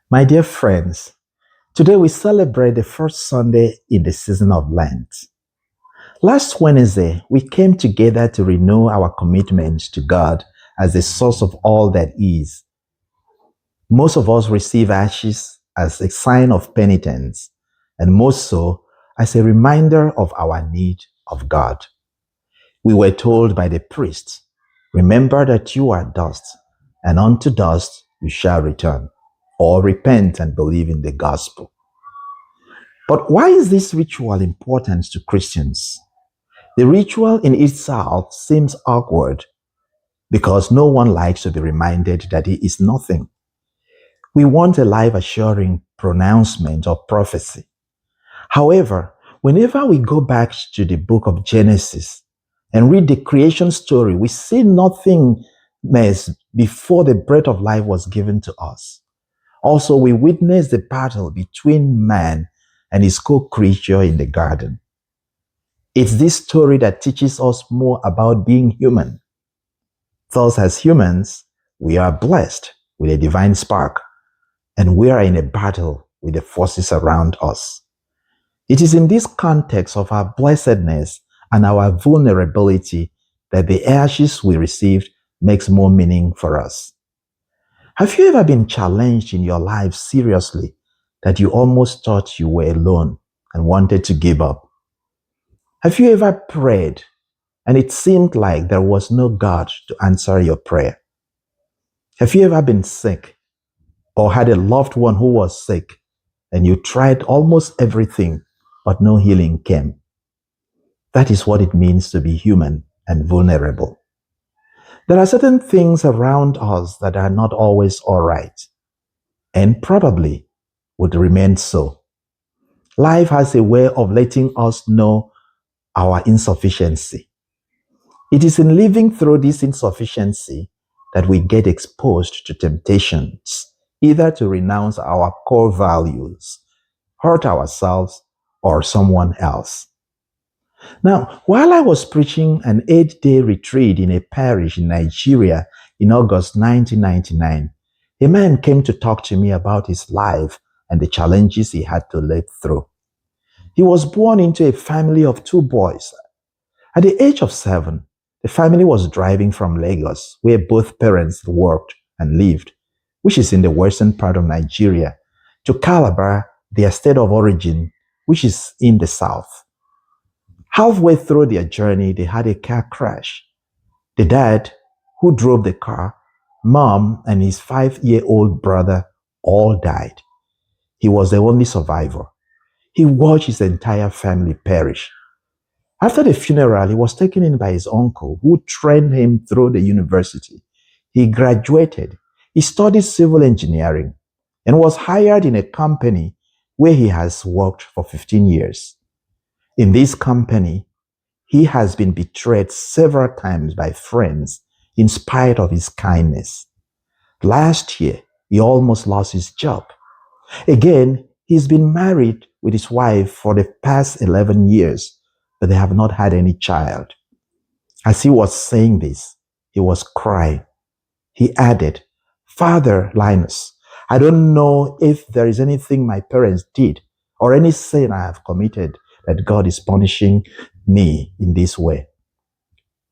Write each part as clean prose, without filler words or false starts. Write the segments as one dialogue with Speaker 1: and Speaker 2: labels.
Speaker 1: My dear friends, today we celebrate the first Sunday in the season of Lent. Last Wednesday, we came together to renew our commitment to God as the source of all that is. Most of us receive ashes as a sign of penitence, and most so as a reminder of our need of God. We were told by the priest, "Remember that you are dust, and unto dust you shall return," or repent and believe in the gospel. But why is this ritual important to Christians? The ritual in itself seems awkward because no one likes to be reminded that he is nothing. We want a life assuring pronouncement or prophecy. However, whenever we go back to the book of Genesis and read the creation story, we see nothingness before the breath of life was given to us. Also, we witness the battle between man and his co-creature in the garden. It's this story that teaches us more about being human. Thus, as humans, we are blessed with a divine spark, and we are in a battle with the forces around us. It is in this context of our blessedness and our vulnerability that the ashes we received makes more meaning for us. Have you ever been challenged in your life seriously that you almost thought you were alone and wanted to give up? Have you ever prayed and it seemed like there was no God to answer your prayer? Have you ever been sick or had a loved one who was sick and you tried almost everything but no healing came? That is what it means to be human and vulnerable. There are certain things around us that are not always all right and probably would remain so. Life has a way of letting us know our insufficiency. It is in living through this insufficiency that we get exposed to temptations, either to renounce our core values, hurt ourselves, or someone else. Now, while I was preaching an 8-day retreat in a parish in Nigeria in August 1999, a man came to talk to me about his life and the challenges he had to live through. He was born into a family of 2 boys. At the age of 7, the family was driving from Lagos, where both parents worked and lived, which is in the western part of Nigeria, to Calabar, their state of origin, which is in the south. Halfway through their journey, they had a car crash. The dad, who drove the car, mom, and his 5-year-old brother all died. He was the only survivor. He watched his entire family perish. After the funeral, he was taken in by his uncle, who trained him through the university. He graduated. He studied civil engineering and was hired in a company where he has worked for 15 years. In this company, he has been betrayed several times by friends in spite of his kindness. Last year, he almost lost his job. Again, he's been married with his wife for the past 11 years, but they have not had any child. As he was saying this, he was crying. He added, "Father Linus, I don't know if there is anything my parents did or any sin I have committed that God is punishing me in this way.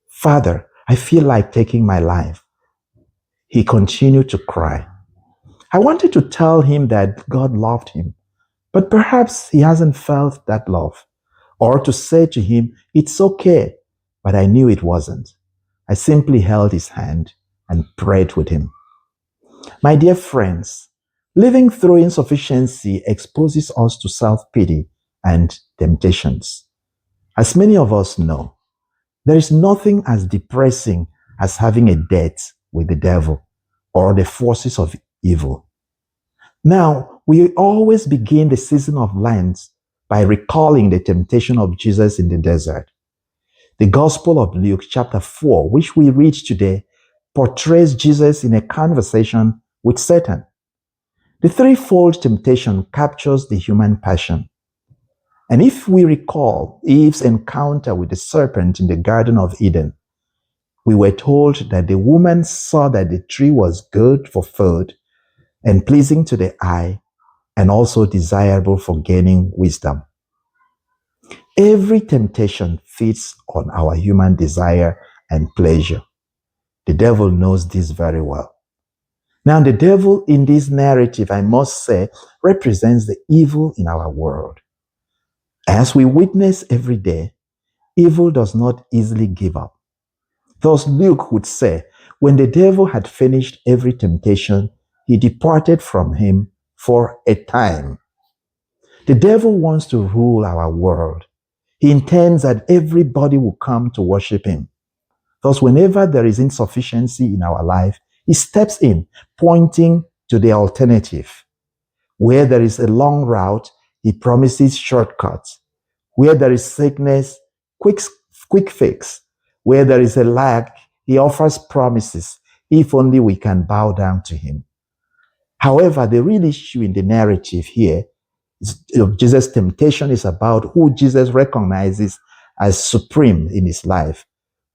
Speaker 1: Father, I feel like taking my life." He continued to cry. I wanted to tell him that God loved him, but perhaps he hasn't felt that love, or to say to him, "It's okay," but I knew it wasn't. I simply held his hand and prayed with him. My dear friends, living through insufficiency exposes us to self-pity and temptations. As many of us know, there is nothing as depressing as having a debt with the devil or the forces of evil. Now, we always begin the season of Lent by recalling the temptation of Jesus in the desert. The Gospel of Luke, chapter 4, which we read today, portrays Jesus in a conversation with Satan. The threefold temptation captures the human passion. And if we recall Eve's encounter with the serpent in the Garden of Eden, we were told that the woman saw that the tree was good for food and pleasing to the eye, and also desirable for gaining wisdom. Every temptation feeds on our human desire and pleasure. The devil knows this very well. Now, the devil in this narrative, I must say, represents the evil in our world. As we witness every day, evil does not easily give up. Thus, Luke would say, when the devil had finished every temptation, he departed from him for a time. The devil wants to rule our world. He intends that everybody will come to worship him. Thus, whenever there is insufficiency in our life, he steps in, pointing to the alternative. Where there is a long route, he promises shortcuts. Where there is sickness, quick fix. Where there is a lack, he offers promises, if only we can bow down to him. However, the real issue in the narrative here of Jesus' temptation is about who Jesus recognizes as supreme in his life,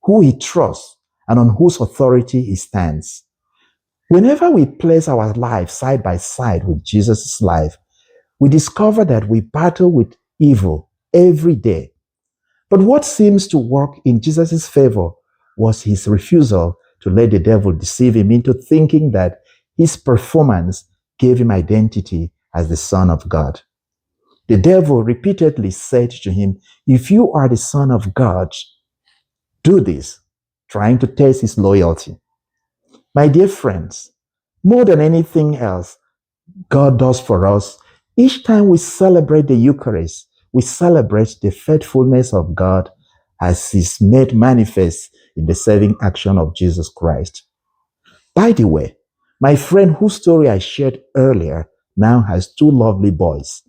Speaker 1: who he trusts, and on whose authority he stands. Whenever we place our life side by side with Jesus' life, we discover that we battle with evil every day. But what seems to work in Jesus' favor was his refusal to let the devil deceive him into thinking that his performance gave him identity as the Son of God. The devil repeatedly said to him, "If you are the Son of God, do this," trying to test his loyalty. My dear friends, more than anything else God does for us, each time we celebrate the Eucharist, we celebrate the faithfulness of God as is made manifest in the saving action of Jesus Christ. By the way, my friend whose story I shared earlier now has two lovely boys,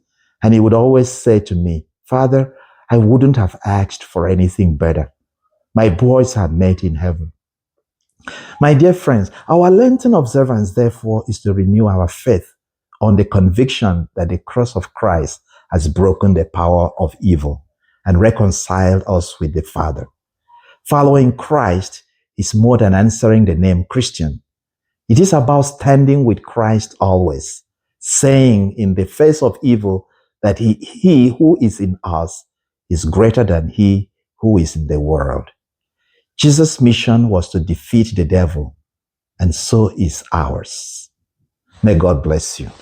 Speaker 1: and he would always say to me, "Father, I wouldn't have asked for anything better. My boys are made in heaven." My dear friends, our Lenten observance, therefore, is to renew our faith on the conviction that the cross of Christ has broken the power of evil and reconciled us with the Father. Following Christ is more than answering the name Christian. It is about standing with Christ always, saying in the face of evil that he who is in us is greater than he who is in the world. Jesus' mission was to defeat the devil, and so is ours. May God bless you.